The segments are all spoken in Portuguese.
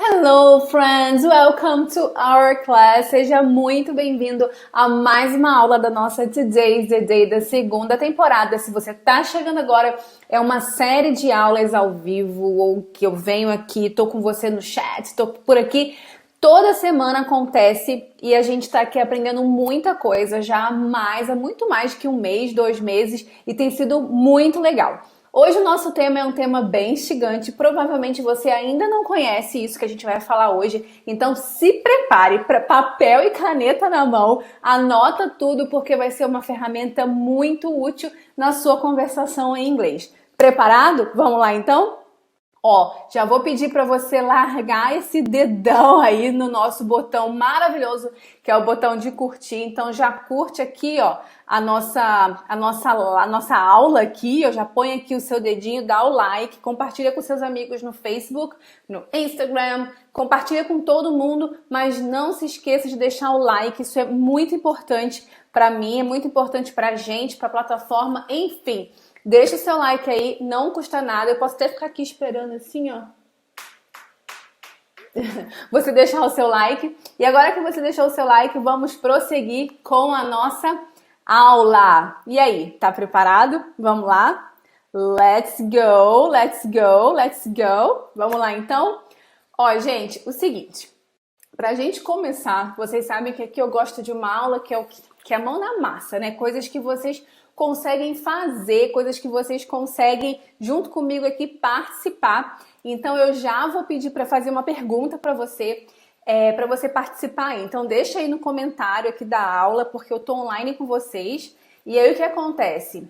Hello friends, welcome to our class. Seja muito bem-vindo a mais uma aula da nossa Today's the Day da segunda temporada. Se você tá chegando agora, é uma série de aulas ao vivo ou que eu venho aqui, tô com você no chat, tô por aqui. Toda semana acontece e a gente tá aqui aprendendo muita coisa já há muito mais que um mês, 2 meses e tem sido muito legal. Hoje o nosso tema é um tema bem instigante, provavelmente você ainda não conhece isso que a gente vai falar hoje, então se prepare para papel e caneta na mão, anota tudo porque vai ser uma ferramenta muito útil na sua conversação em inglês. Preparado? Vamos lá então? Já vou pedir para você largar esse dedão aí no nosso botão maravilhoso, que é o botão de curtir. Então já curte aqui, a nossa aula aqui, já põe aqui o seu dedinho, dá o like, compartilha com seus amigos no Facebook, no Instagram, compartilha com todo mundo, mas não se esqueça de deixar o like, isso é muito importante para mim, é muito importante para a gente, para a plataforma, enfim. Deixa o seu like aí, não custa nada. Eu posso até ficar aqui esperando assim, Você deixar o seu like. E agora que você deixou o seu like, vamos prosseguir com a nossa aula. E aí, tá preparado? Vamos lá? Let's go, let's go, let's go. Vamos lá então? Gente, o seguinte. Pra gente começar, vocês sabem que aqui eu gosto de uma aula que é a mão na massa, né? Coisas que vocês conseguem fazer, coisas que vocês conseguem, junto comigo aqui, participar. Então, eu já vou pedir para fazer uma pergunta para você participar. Então, deixa aí no comentário aqui da aula, porque eu tô online com vocês. E aí, o que acontece?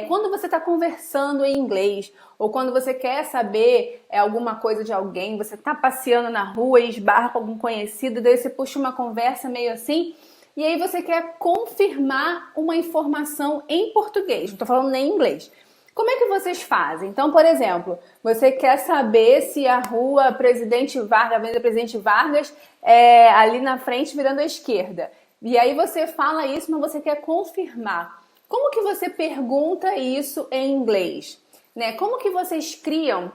Quando você está conversando em inglês, ou quando você quer saber alguma coisa de alguém, você está passeando na rua e esbarra com algum conhecido, daí você puxa uma conversa meio assim, e aí você quer confirmar uma informação em português, não estou falando nem em inglês. Como é que vocês fazem? Então, por exemplo, você quer saber se a rua Presidente Vargas, a Avenida Presidente Vargas, é ali na frente virando à esquerda. E aí você fala isso, mas você quer confirmar. Como que você pergunta isso em inglês? Né? Como que vocês criam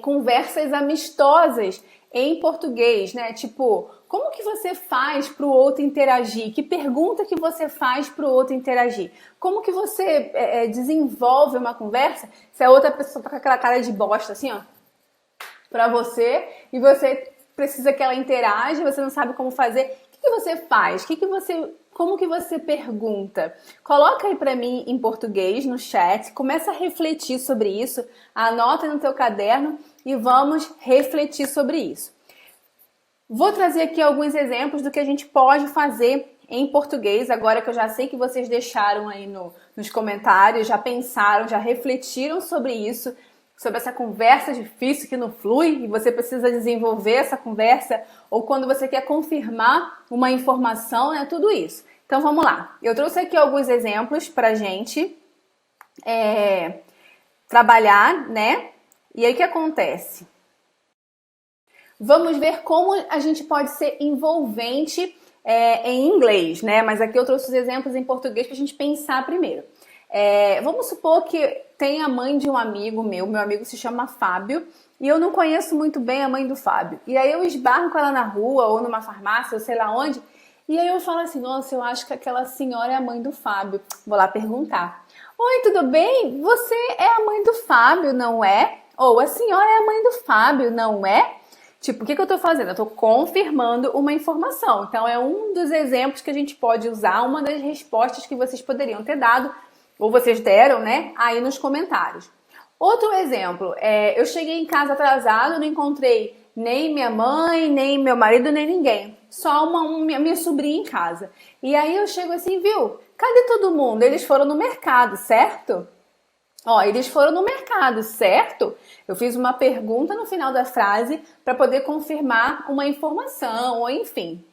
conversas amistosas em português, né? Tipo, como que você faz para o outro interagir? Que pergunta que você faz para o outro interagir? Como que você desenvolve uma conversa se a outra pessoa tá com aquela cara de bosta assim, para você, e você precisa que ela interaja, você não sabe como fazer? O que você faz? Como que você pergunta? Coloca aí para mim em português no chat, começa a refletir sobre isso, anota no teu caderno e vamos refletir sobre isso. Vou trazer aqui alguns exemplos do que a gente pode fazer em português, agora que eu já sei que vocês deixaram aí nos comentários, já pensaram, já refletiram sobre isso, sobre essa conversa difícil que não flui e você precisa desenvolver essa conversa, ou quando você quer confirmar uma informação, né? Tudo isso. Então vamos lá. Eu trouxe aqui alguns exemplos pra gente trabalhar, né? E aí o que acontece? Vamos ver como a gente pode ser envolvente em inglês, né? Mas aqui eu trouxe os exemplos em português pra gente pensar primeiro. Vamos supor que tem a mãe de um amigo meu amigo se chama Fábio, e eu não conheço muito bem a mãe do Fábio. E aí eu esbarro com ela na rua, ou numa farmácia, ou sei lá onde, e aí eu falo assim, nossa, eu acho que aquela senhora é a mãe do Fábio. Vou lá perguntar. Oi, tudo bem? Você é a mãe do Fábio, não é? Ou a senhora é a mãe do Fábio, não é? Tipo, o que eu tô fazendo? Eu tô confirmando uma informação. Então, é um dos exemplos que a gente pode usar, uma das respostas que vocês poderiam ter dado, ou vocês deram, né, aí nos comentários. Outro exemplo, eu cheguei em casa atrasado, não encontrei nem minha mãe, nem meu marido, nem ninguém. Só minha sobrinha em casa. E aí eu chego assim, viu? Cadê todo mundo? Eles foram no mercado, certo? Eles foram no mercado, certo? Eu fiz uma pergunta no final da frase para poder confirmar uma informação, ou enfim.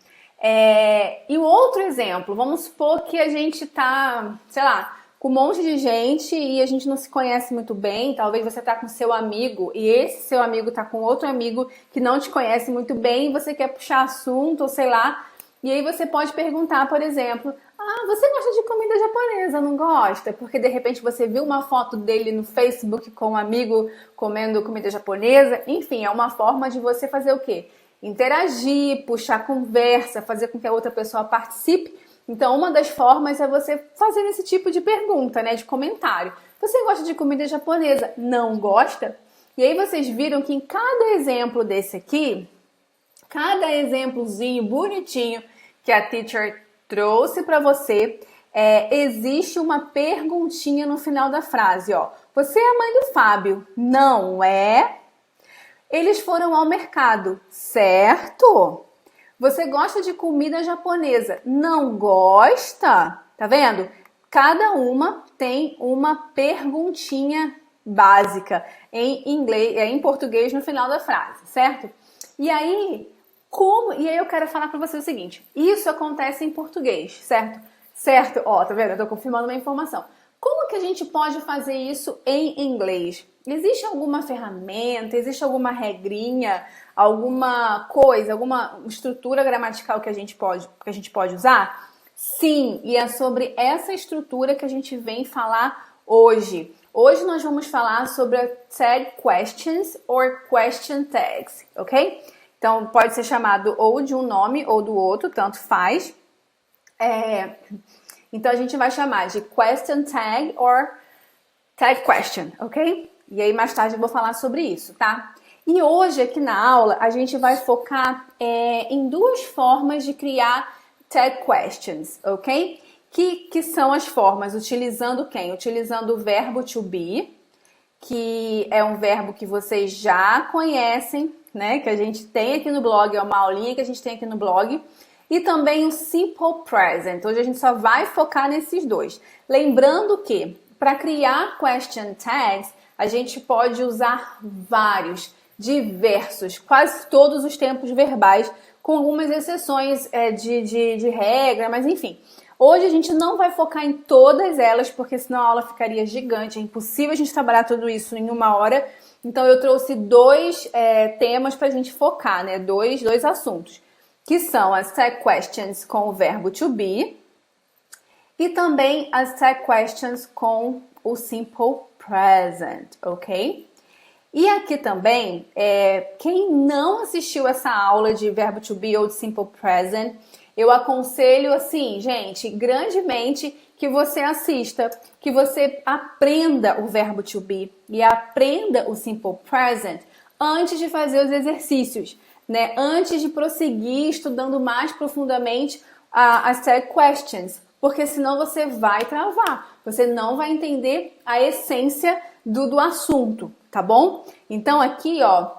E o outro exemplo, vamos supor que a gente tá, sei lá, com um monte de gente e a gente não se conhece muito bem, talvez você tá com seu amigo e esse seu amigo tá com outro amigo que não te conhece muito bem e você quer puxar assunto, ou sei lá, e aí você pode perguntar, por exemplo, Ah, você gosta de comida japonesa, não gosta? Porque de repente você viu uma foto dele no Facebook com um amigo comendo comida japonesa. Enfim, é uma forma de você fazer o quê? Interagir, puxar conversa, fazer com que a outra pessoa participe. Então, uma das formas é você fazer esse tipo de pergunta, né, de comentário. Você gosta de comida japonesa? Não gosta? E aí vocês viram que em cada exemplo desse aqui, cada exemplozinho bonitinho que a teacher trouxe para você, existe uma perguntinha no final da frase, ó. Você é a mãe do Fábio? Não é? Eles foram ao mercado, certo? Você gosta de comida japonesa? Não gosta? Tá vendo? Cada uma tem uma perguntinha básica em inglês, em português no final da frase, certo? E aí eu quero falar para você o seguinte, isso acontece em português, certo? Certo? Ó, tá vendo? Eu tô confirmando uma informação. Como que a gente pode fazer isso em inglês? Existe alguma ferramenta, existe alguma regrinha, alguma coisa, alguma estrutura gramatical que a gente pode usar? Sim, e é sobre essa estrutura que a gente vem falar hoje. Hoje nós vamos falar sobre a tag questions or question tags, ok? Então, pode ser chamado ou de um nome ou do outro, tanto faz. Então, a gente vai chamar de question tag or tag question, ok? E aí, mais tarde eu vou falar sobre isso, tá? E hoje, aqui na aula, a gente vai focar em duas formas de criar tag questions, ok? Que são as formas utilizando quem? Utilizando o verbo to be, que é um verbo que vocês já conhecem, né? Que a gente tem aqui no blog, é uma aulinha que a gente tem aqui no blog. E também o simple present. Hoje a gente só vai focar nesses dois. Lembrando que, para criar question tags, a gente pode usar vários, diversos, quase todos os tempos verbais, com algumas exceções de regra, mas enfim. Hoje a gente não vai focar em todas elas, porque senão a aula ficaria gigante. É impossível a gente trabalhar tudo isso em uma hora. Então eu trouxe dois temas para a gente focar, né? Dois assuntos, que são as tag questions com o verbo to be e também as tag questions com o simple present, ok? E aqui também, quem não assistiu essa aula de verbo to be ou de simple present, eu aconselho, assim, gente, grandemente que você assista, que você aprenda o verbo to be e aprenda o simple present antes de fazer os exercícios, né? Antes de prosseguir estudando mais profundamente as tag questions, porque senão você vai travar, você não vai entender a essência do assunto, tá bom? Então aqui, ó,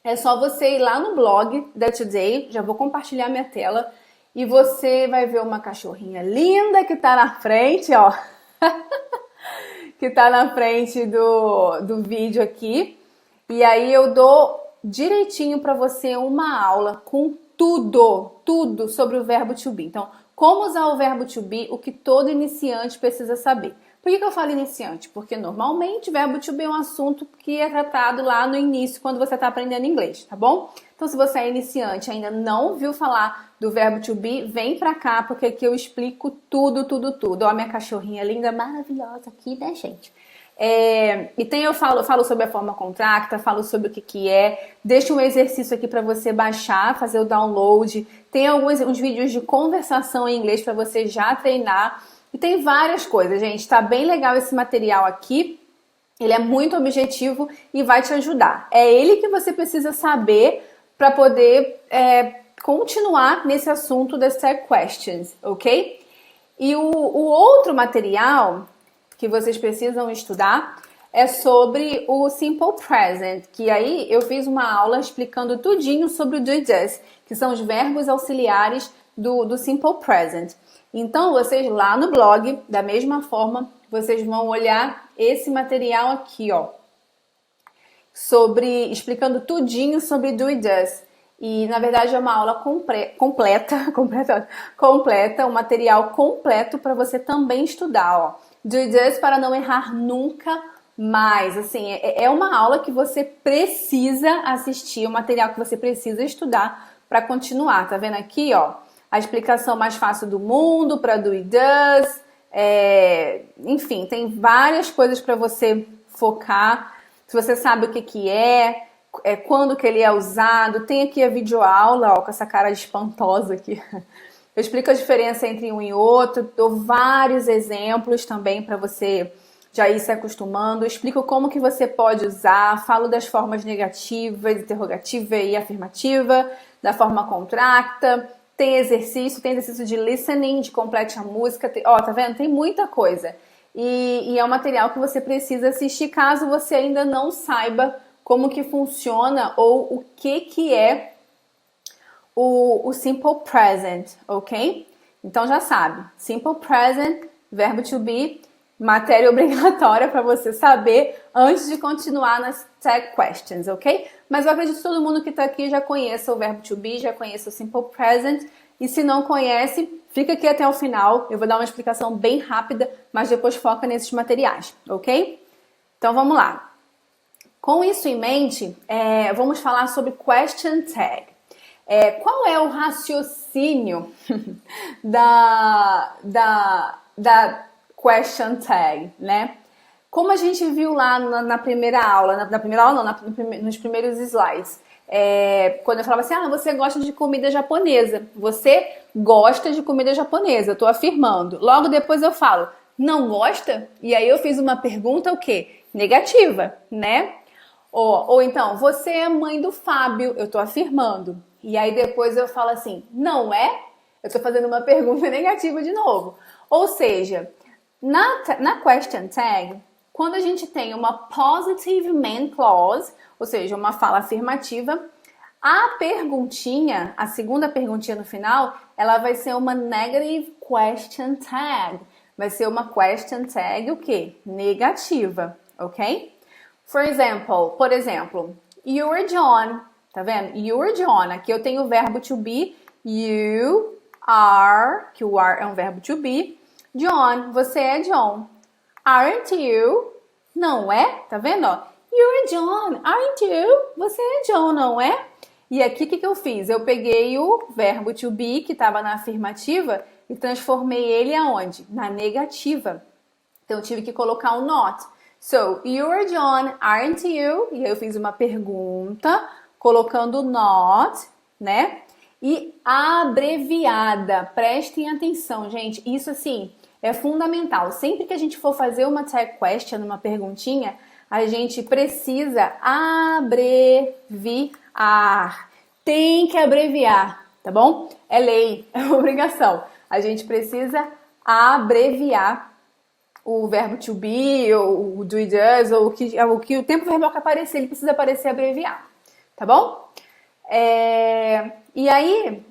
é só você ir lá no blog da Today, já vou compartilhar minha tela, e você vai ver uma cachorrinha linda que tá na frente, ó, que tá na frente do vídeo aqui, e aí eu dou direitinho para você uma aula com tudo sobre o verbo to be. Então, como usar o verbo to be, o que todo iniciante precisa saber. Por que eu falo iniciante? Porque normalmente o verbo to be é um assunto que é tratado lá no início, quando você está aprendendo inglês, tá bom? Então, se você é iniciante e ainda não ouviu falar do verbo to be, vem pra cá, porque aqui eu explico tudo. Ó, a minha cachorrinha linda, maravilhosa aqui, né, gente? Eu falo sobre a forma contracta, falo sobre o que é, deixo um exercício aqui para você baixar, fazer o download, tem uns vídeos de conversação em inglês para você já treinar, e tem várias coisas, gente, tá bem legal esse material aqui, ele é muito objetivo e vai te ajudar, é ele que você precisa saber para poder continuar nesse assunto das tag questions, ok? E o outro material que vocês precisam estudar é sobre o simple present, que aí eu fiz uma aula explicando tudinho sobre o do e does, que são os verbos auxiliares do simple present. Então, vocês lá no blog, da mesma forma, vocês vão olhar esse material aqui, ó, explicando tudinho sobre do e does. E, na verdade, é uma aula completa, um material completo para você também estudar, ó. Do e does para não errar nunca mais. Assim, é uma aula que você precisa assistir, um material que você precisa estudar para continuar. Tá vendo aqui, ó? a explicação mais fácil do mundo para do e does. Enfim, tem várias coisas para você focar. Se você sabe o que é, quando que ele é usado. Tem aqui a videoaula, ó, com essa cara espantosa aqui. Eu explico a diferença entre um e outro, dou vários exemplos também para você já ir se acostumando. Eu explico como que você pode usar, falo das formas negativas, interrogativa e afirmativa, da forma contracta. Tem exercício de listening, de complete a música. Ó, tá vendo? Tem muita coisa. E é um material que você precisa assistir caso você ainda não saiba como que funciona ou o que é o Simple Present, ok? Então já sabe, Simple Present, verbo to be, matéria obrigatória para você saber antes de continuar nas tag questions, ok? Mas eu acredito que todo mundo que está aqui já conheça o verbo to be, já conheça o Simple Present. E se não conhece, fica aqui até o final. Eu vou dar uma explicação bem rápida, mas depois foca nesses materiais, ok? Então vamos lá. Com isso em mente, vamos falar sobre question tag. Qual é o raciocínio da question tag, né? Como a gente viu lá na primeira aula, nos primeiros slides, quando eu falava assim, você gosta de comida japonesa, você gosta de comida japonesa, eu tô afirmando. Logo depois eu falo, não gosta? E aí eu fiz uma pergunta, o quê? Negativa, né? Ou então, você é mãe do Fábio, eu tô afirmando. E aí depois eu falo assim, não é? Eu tô fazendo uma pergunta negativa de novo. Ou seja, na question tag, quando a gente tem uma positive main clause, ou seja, uma fala afirmativa, a perguntinha, a segunda perguntinha no final, ela vai ser uma negative question tag. Vai ser uma question tag o quê? Negativa, ok? Por exemplo, you're John, tá vendo? You're John, aqui eu tenho o verbo to be, you are, que o are é um verbo to be. John, você é John. Aren't you? Não é? Tá vendo? Ó? You're John, aren't you? Você é John, não é? E aqui o que eu fiz? Eu peguei o verbo to be, que estava na afirmativa, e transformei ele aonde? Na negativa. Então eu tive que colocar um not. So, you're John, aren't you? E aí eu fiz uma pergunta, colocando not, né? E abreviada. Prestem atenção, gente. Isso, assim, é fundamental. Sempre que a gente for fazer uma tag question, uma perguntinha, a gente precisa abreviar. Tem que abreviar, tá bom? É lei, é obrigação. A gente precisa abreviar o verbo to be, ou o do e does, ou o que o tempo verbal que aparecer, ele precisa aparecer abreviado, tá bom? E aí,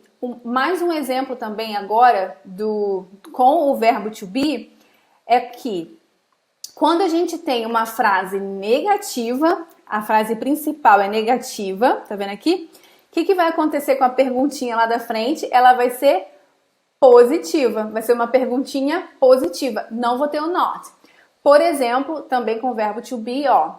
mais um exemplo também agora com o verbo to be é que quando a gente tem uma frase negativa, a frase principal é negativa, tá vendo aqui? O que vai acontecer com a perguntinha lá da frente? Ela vai ser positiva, vai ser uma perguntinha positiva, não vou ter o not. Por exemplo, também com o verbo to be, ó,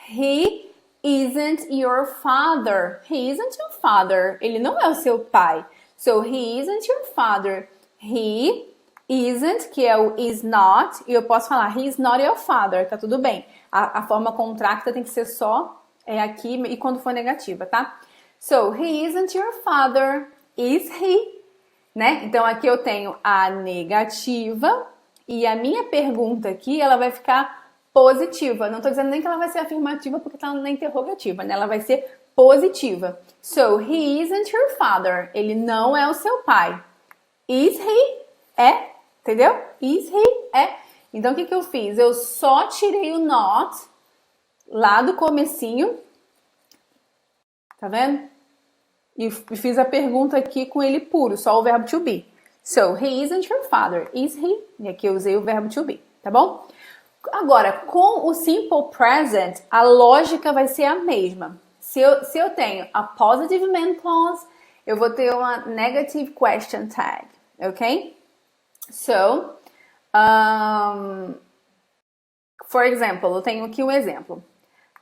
he isn't your father. He isn't your father. Ele não é o seu pai. So, he isn't your father. He isn't, que é o is not, e eu posso falar, he is not your father, tá tudo bem. A forma contracta tem que ser só aqui e quando for negativa, tá? So, he isn't your father. Is he? Né? Então, aqui eu tenho a negativa e a minha pergunta aqui, ela vai ficar positiva. Não estou dizendo nem que ela vai ser afirmativa porque está na interrogativa, né? Ela vai ser positiva. So, he isn't your father. Ele não é o seu pai. Is he? É. Entendeu? Is he? É. Então, o que eu fiz? Eu só tirei o not lá do comecinho. Tá vendo? E fiz a pergunta aqui com ele puro, só o verbo to be. So, he isn't your father. Is he? E aqui eu usei o verbo to be, tá bom? Agora, com o simple present, a lógica vai ser a mesma. Se eu tenho a positive main clause, eu vou ter uma negative question tag, ok? So, for example, eu tenho aqui um exemplo.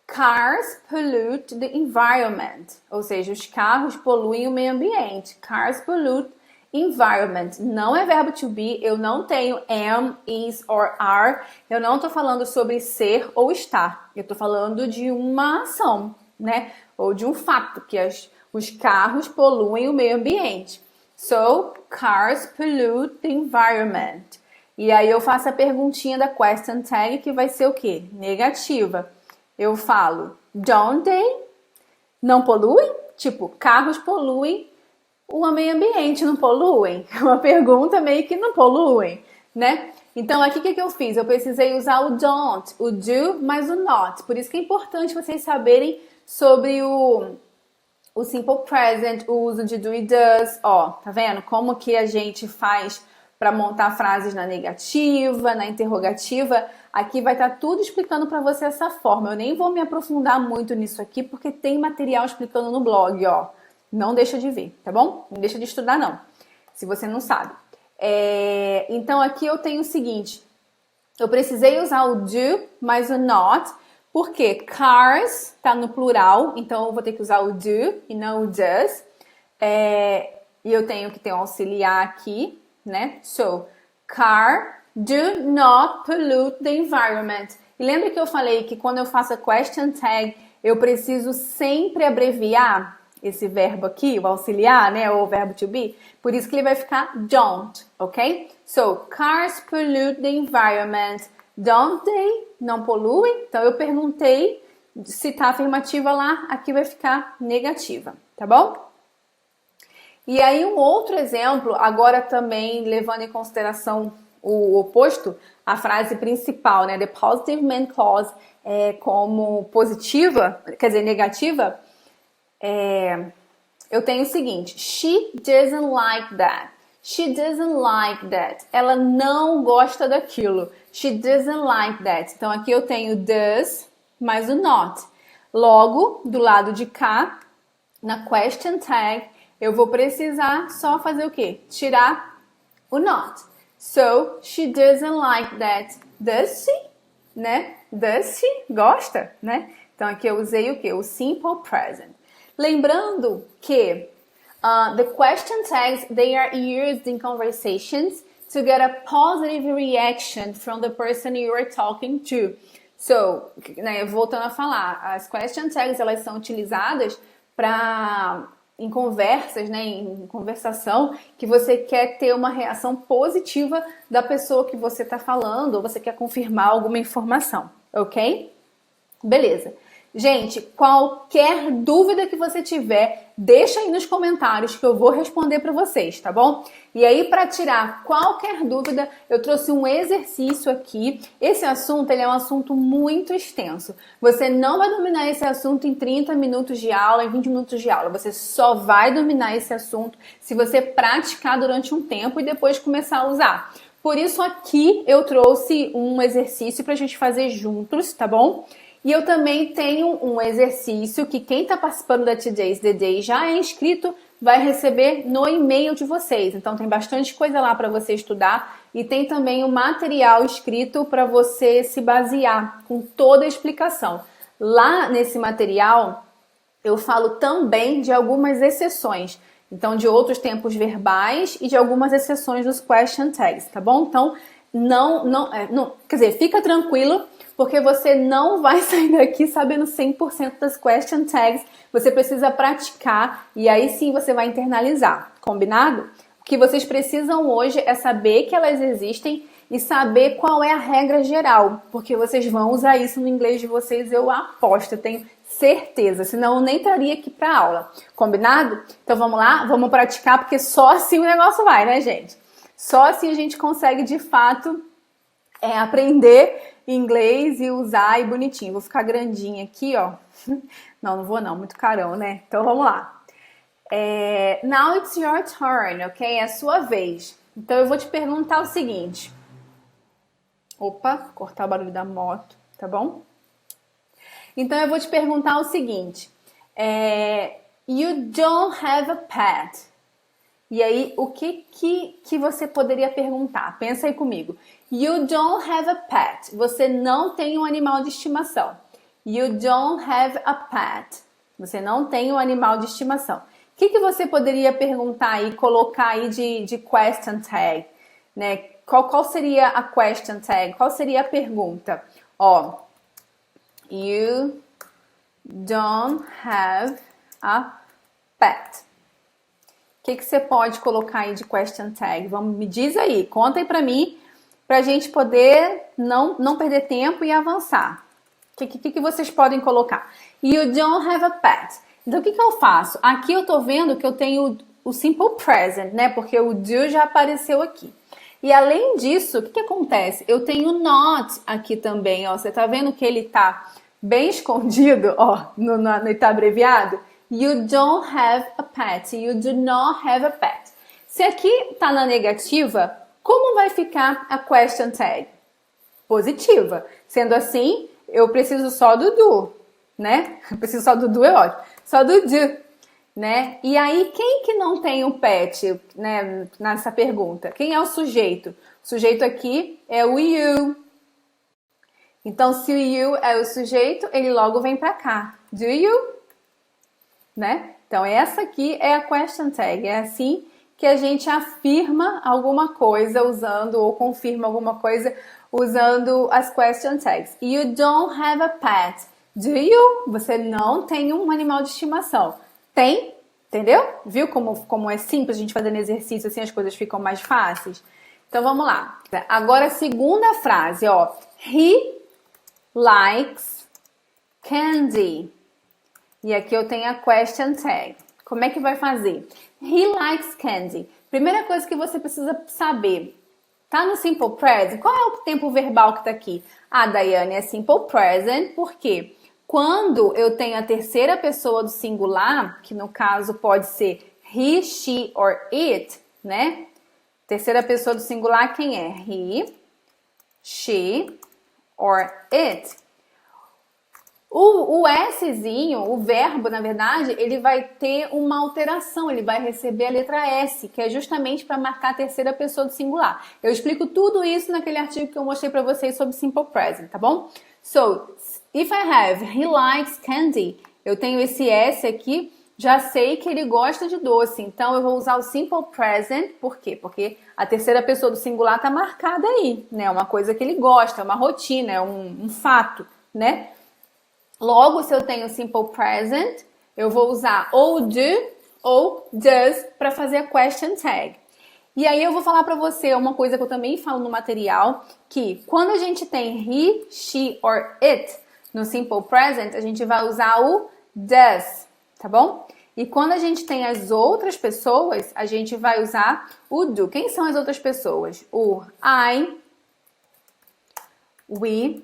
Cars pollute the environment. Ou seja, os carros poluem o meio ambiente. Cars pollute Environment não é verbo to be, eu não tenho am, is or are. Eu não estou falando sobre ser ou estar. Eu estou falando de uma ação, né? Ou de um fato, que os carros poluem o meio ambiente. So, cars pollute the environment. E aí eu faço a perguntinha da question tag, que vai ser o quê? Negativa. Eu falo, don't they? Não poluem? Tipo, carros poluem o meio ambiente, não poluem? Uma pergunta meio que não poluem, né? Então aqui o que eu fiz? Eu precisei usar o don't, o do, mais o not. Por isso que é importante vocês saberem sobre o simple present, o uso de do e does. Ó, tá vendo? Como que a gente faz para montar frases na negativa, na interrogativa. Aqui vai estar tudo explicando para você essa forma. Eu nem vou me aprofundar muito nisso aqui, porque tem material explicando no blog, ó. Não deixa de ver, tá bom? Não deixa de estudar, não, se você não sabe. Então, aqui eu tenho o seguinte. Eu precisei usar o do mais o not, porque cars tá no plural, então eu vou ter que usar o do e não o does. E eu tenho que ter um auxiliar aqui, né? So, car do not pollute the environment. E lembra que eu falei que quando eu faço a question tag, eu preciso sempre abreviar esse verbo aqui, o auxiliar, né? Ou o verbo to be. Por isso que ele vai ficar don't, ok? So, cars pollute the environment. Don't they? Não poluem? Então, eu perguntei se tá afirmativa lá, aqui vai ficar negativa, tá bom? E aí, um outro exemplo, agora também levando em consideração o oposto, a frase principal, né? The positive main clause como positiva, quer dizer, negativa, eu tenho o seguinte, she doesn't like that. She doesn't like that. Ela não gosta daquilo. She doesn't like that. Então, aqui eu tenho does mais o not. Logo, do lado de cá, na question tag, eu vou precisar só fazer o quê? Tirar o not. So, she doesn't like that. Does she? Né? Does she? Gosta? Né? Então, aqui eu usei o quê? O simple present. Lembrando que the question tags, they are used in conversations to get a positive reaction from the person you are talking to. So, né, voltando a falar, as question tags, elas são utilizadas em conversas, né, em conversação, que você quer ter uma reação positiva da pessoa que você está falando, ou você quer confirmar alguma informação, ok? Beleza. Gente, qualquer dúvida que você tiver, deixa aí nos comentários que eu vou responder para vocês, tá bom? E aí, para tirar qualquer dúvida, eu trouxe um exercício aqui. Esse assunto, ele é um assunto muito extenso. Você não vai dominar esse assunto em 30 minutos de aula, em 20 minutos de aula. Você só vai dominar esse assunto se você praticar durante um tempo e depois começar a usar. Por isso, aqui eu trouxe um exercício para a gente fazer juntos, tá bom? E eu também tenho um exercício que quem está participando da Today's The Day já é inscrito, vai receber no e-mail de vocês. Então tem bastante coisa lá para você estudar e tem também o material escrito para você se basear com toda a explicação. Lá nesse material eu falo também de algumas exceções. Então de outros tempos verbais e de algumas exceções dos question tags, tá bom? Então quer dizer, fica tranquilo, porque você não vai sair daqui sabendo 100% das question tags. Você precisa praticar e aí sim você vai internalizar, combinado? O que vocês precisam hoje é saber que elas existem e saber qual é a regra geral, porque vocês vão usar isso no inglês de vocês, eu aposto, eu tenho certeza, senão eu nem estaria aqui para aula, combinado? Então vamos lá, vamos praticar, porque só assim o negócio vai, né, gente? Só assim a gente consegue, de fato, aprender inglês e usar e bonitinho. Vou ficar grandinha aqui, ó. Não vou não, muito carão, né? Então vamos lá. Now it's your turn, ok? É a sua vez. Então eu vou te perguntar o seguinte. Opa, cortar o barulho da moto, tá bom? Então eu vou te perguntar o seguinte. You don't have a pet. E aí, o que você poderia perguntar? Pensa aí comigo. You don't have a pet. Você não tem um animal de estimação. You don't have a pet. Você não tem um animal de estimação. que você poderia perguntar e colocar aí de question tag, né? Qual seria a question tag? Qual seria a pergunta? Ó, you don't have a pet. O que você pode colocar aí de question tag? Me diz aí, conta aí pra mim, pra gente poder não perder tempo e avançar. O que vocês podem colocar? You don't have a pet. Então, o que eu faço? Aqui eu tô vendo que eu tenho o simple present, né? Porque o do já apareceu aqui. E além disso, o que acontece? Eu tenho not aqui também, ó. Você tá vendo que ele tá bem escondido, ó, ele tá abreviado? You don't have a pet. You do not have a pet. Se aqui tá na negativa, como vai ficar a question tag? Positiva. Sendo assim, eu preciso só do do, né? Eu preciso só do do, é ótimo. Só do do, né? E aí, quem que não tem um pet, né, nessa pergunta? Quem é o sujeito? O sujeito aqui é o you. Então, se o you é o sujeito, ele logo vem pra cá. Do you? Né? Então, essa aqui é a question tag. É assim que a gente afirma alguma coisa usando, ou confirma alguma coisa usando as question tags. You don't have a pet. Do you? Você não tem um animal de estimação. Tem? Entendeu? Viu como é simples a gente fazendo exercício, assim as coisas ficam mais fáceis? Então, vamos lá. Agora, a segunda frase, ó. He likes candy. E aqui eu tenho a question tag. Como é que vai fazer? He likes candy. Primeira coisa que você precisa saber. Tá no simple present? Qual é o tempo verbal que tá aqui? Ah, Daiane, é simple present. Por quê? Quando eu tenho a terceira pessoa do singular, que no caso pode ser he, she or it, né? Terceira pessoa do singular, quem é? He, she or it. O Szinho, o verbo, na verdade, ele vai ter uma alteração, ele vai receber a letra S, que é justamente para marcar a terceira pessoa do singular. Eu explico tudo isso naquele artigo que eu mostrei para vocês sobre simple present, tá bom? So, if I have, he likes candy, eu tenho esse S aqui, já sei que ele gosta de doce, então eu vou usar o simple present, por quê? Porque a terceira pessoa do singular tá marcada aí, né? Uma coisa que ele gosta, é uma rotina, é um fato, né? Logo, se eu tenho simple present, eu vou usar ou do ou does para fazer a question tag. E aí eu vou falar para você uma coisa que eu também falo no material, que quando a gente tem he, she or it no simple present, a gente vai usar o does, tá bom? E quando a gente tem as outras pessoas, a gente vai usar o do. Quem são as outras pessoas? O I, we,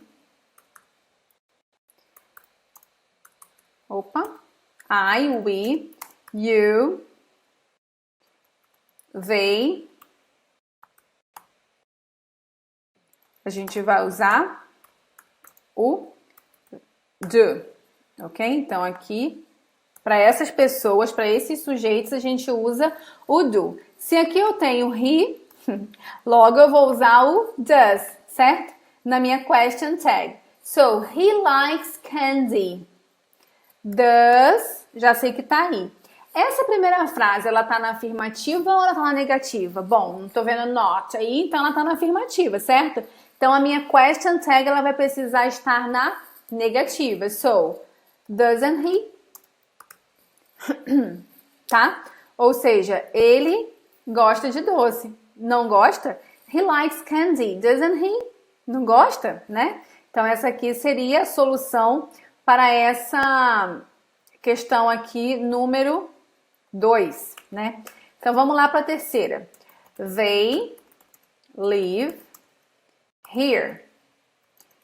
I, we, you, they. A gente vai usar o do, ok? Então, aqui, para essas pessoas, para esses sujeitos, a gente usa o do. Se aqui eu tenho he, logo eu vou usar o does, certo? Na minha question tag. So, he likes candy. Does, já sei que tá aí. Essa primeira frase, ela tá na afirmativa ou ela tá na negativa? Bom, não tô vendo not aí, então ela tá na afirmativa, certo? Então, a minha question tag, ela vai precisar estar na negativa. So, doesn't he? Tá? Ou seja, ele gosta de doce. Não gosta? He likes candy, doesn't he? Não gosta, né? Então, essa aqui seria a solução para essa questão aqui, número 2, né? Então, vamos lá para a terceira. They live here.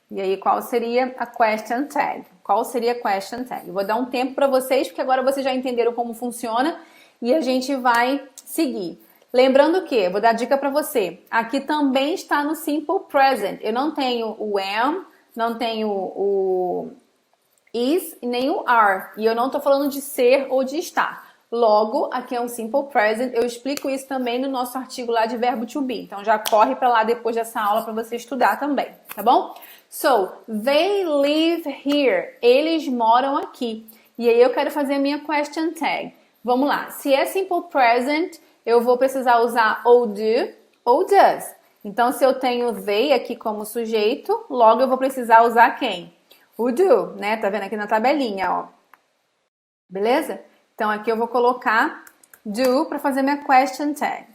E aí, qual seria a question tag? Qual seria a question tag? Eu vou dar um tempo para vocês, porque agora vocês já entenderam como funciona e a gente vai seguir. Lembrando que, vou dar dica para você, aqui também está no simple present. Eu não tenho o am, não tenho o is e nem o are. E eu não estou falando de ser ou de estar. Logo, aqui é um simple present. Eu explico isso também no nosso artigo lá de verbo to be. Então, já corre para lá depois dessa aula para você estudar também, tá bom? So, they live here. Eles moram aqui. E aí eu quero fazer a minha question tag. Vamos lá. Se é simple present, eu vou precisar usar ou do ou does. Então, se eu tenho they aqui como sujeito, logo eu vou precisar usar quem? O do, né? Tá vendo aqui na tabelinha, ó. Beleza? Então, aqui eu vou colocar do para fazer minha question tag.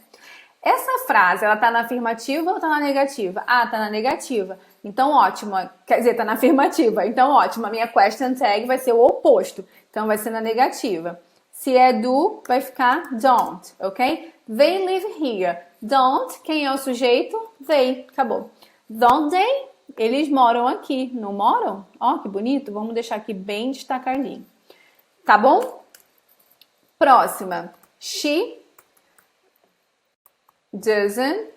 Essa frase, ela tá na afirmativa ou tá na negativa? Ah, tá na negativa. Então, ótimo. Quer dizer, tá na afirmativa. Então, ótimo. A minha question tag vai ser o oposto. Então, vai ser na negativa. Se é do, vai ficar don't, ok? They live here. Don't, quem é o sujeito? They. Acabou. Don't they? Eles moram aqui. Não moram? Ó, que bonito. Vamos deixar aqui bem destacadinho. Tá bom? Próxima. She doesn't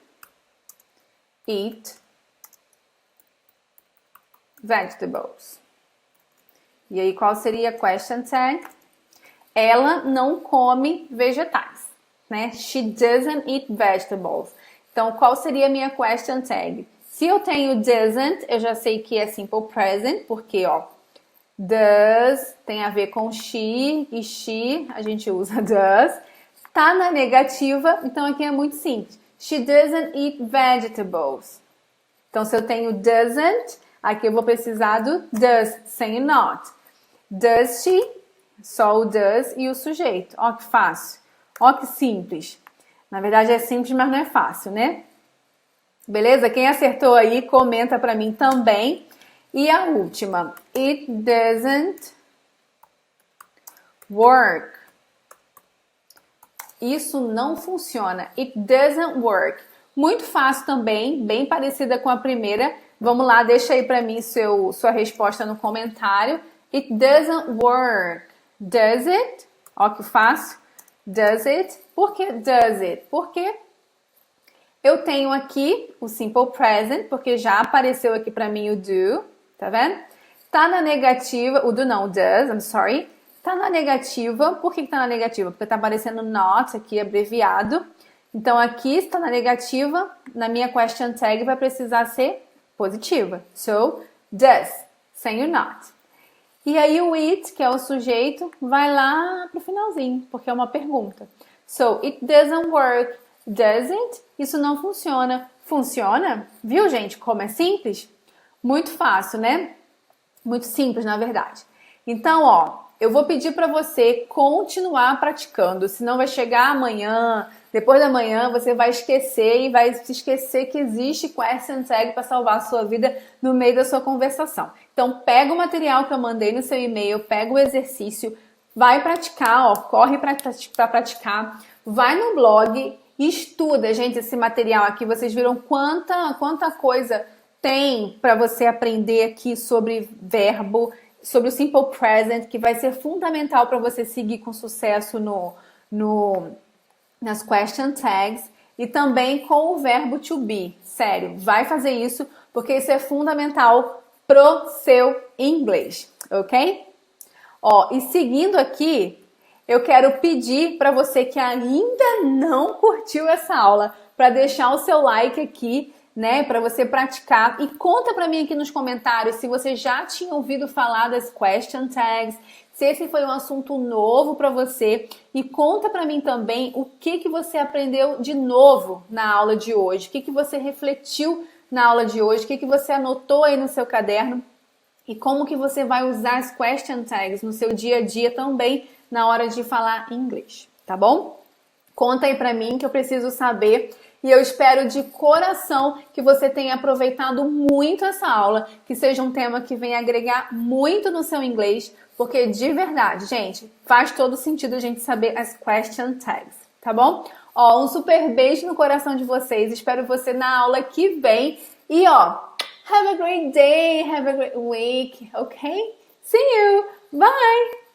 eat vegetables. E aí, qual seria a question tag? Ela não come vegetais, né? She doesn't eat vegetables. Então, qual seria a minha question tag? Se eu tenho doesn't, eu já sei que é simple present, porque, ó, does tem a ver com she, e she, a gente usa does. Tá na negativa, então aqui é muito simples. She doesn't eat vegetables. Então, se eu tenho doesn't, aqui eu vou precisar do does, sem o not. Does she? Só o does e o sujeito. Ó que fácil. Ó que simples. Na verdade é simples, mas não é fácil, né? Beleza? Quem acertou aí, comenta pra mim também. E a última. It doesn't work. Isso não funciona. It doesn't work. Muito fácil também, bem parecida com a primeira. Vamos lá, deixa aí pra mim sua resposta no comentário. It doesn't work. Does it? Ó que fácil. Does it? Por que does it? Porque eu tenho aqui o simple present, porque já apareceu aqui pra mim o do, tá vendo? Tá na negativa, o do não, o does, I'm sorry. Tá na negativa, por que tá na negativa? Porque tá aparecendo not aqui abreviado. Então aqui está na negativa, na minha question tag vai precisar ser positiva. So, does, sem o not. E aí o it, que é o sujeito, vai lá pro finalzinho, porque é uma pergunta. So, it doesn't work. Does it? Isso não funciona. Funciona? Viu, gente, como é simples? Muito fácil, né? Muito simples, na verdade. Então, ó, eu vou pedir para você continuar praticando, senão vai chegar amanhã, depois da manhã você vai esquecer e vai se esquecer que existe question tag para salvar a sua vida no meio da sua conversação. Então, pega o material que eu mandei no seu e-mail, pega o exercício, vai praticar, ó, corre para praticar, vai no blog, estuda, gente, esse material aqui. Vocês viram quanta coisa tem para você aprender aqui sobre verbo, sobre o simple present, que vai ser fundamental para você seguir com sucesso nas question tags, e também com o verbo to be. Sério, vai fazer isso, porque isso é fundamental pro seu inglês, ok? Ó, e seguindo aqui, eu quero pedir para você que ainda não curtiu essa aula, para deixar o seu like aqui, né, para você praticar, e conta para mim aqui nos comentários se você já tinha ouvido falar das question tags, se esse foi um assunto novo para você, e conta para mim também o que você aprendeu de novo na aula de hoje, o que você refletiu na aula de hoje, o que você anotou aí no seu caderno, e como que você vai usar as question tags no seu dia a dia também na hora de falar inglês, tá bom? Conta aí pra mim que eu preciso saber, e eu espero de coração que você tenha aproveitado muito essa aula, que seja um tema que venha agregar muito no seu inglês, porque de verdade, gente, faz todo sentido a gente saber as question tags, tá bom? Ó, um super beijo no coração de vocês, espero você na aula que vem, e ó, have a great day, have a great week, ok? See you, bye!